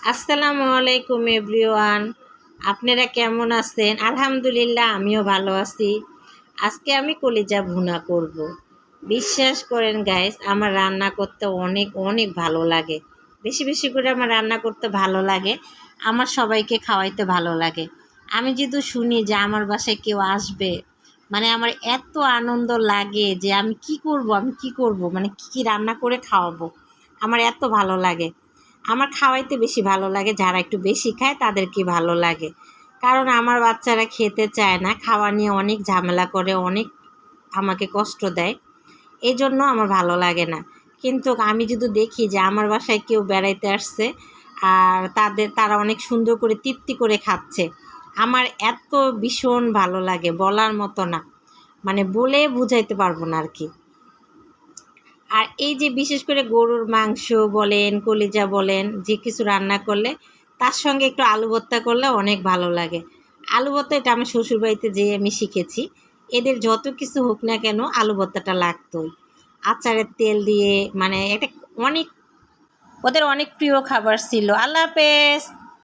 আসসালামু আলাইকুম এভরিওয়ান। আপনারা কেমন আছেন? আলহামদুলিল্লাহ, আমিও ভালো আছি। আজকে আমি কলিজা ভুনা করব। বিশ্বাস করেন গাইস, আমার রান্না করতে অনেক অনেক ভালো লাগে। বেশি বেশি করে আমার রান্না করতে ভালো লাগে, আমার সবাইকে খাওয়াইতে ভালো লাগে। আমি যদি শুনি যে আমার বাসায় কেউ আসবে, মানে আমার এত আনন্দ লাগে যে আমি কি করব, মানে কী রান্না করে খাওয়াবো, আমার এত ভালো লাগে। আমার খাওয়াইতে বেশি ভালো লাগে, যারা একটু বেশি খায় তাদেরকে ভালো লাগে। কারণ আমার বাচ্চারা খেতে চায় না, খাওয়া নিয়ে অনেক ঝামেলা করে, অনেক আমাকে কষ্ট দেয়, এই জন্য আমার ভালো লাগে না। কিন্তু আমি যদি দেখি যে আমার বাসায় কেউ বেড়াইতে আসছে আর তারা অনেক সুন্দর করে তৃপ্তি করে খাচ্ছে, আমার এত ভীষণ ভালো লাগে, বলার মতো না, মানে বলে বুঝাইতে পারবো না আর কি। আর এই যে বিশেষ করে গরুর মাংস বলেন, কলিজা বলেন, যে কিছু রান্না করলে তার সঙ্গে একটু আলু ভর্তা করলে অনেক ভালো লাগে। আলু ভর্তা এটা আমার শ্বশুরবাড়িতে যেয়ে আমি শিখেছি। এদের যত কিছু হোক না কেন আলু ভর্তাটা লাগতোই, আচারের তেল দিয়ে, মানে এটা অনেক, ওদের অনেক প্রিয় খাবার ছিল। আল্লাহ হাফেজ।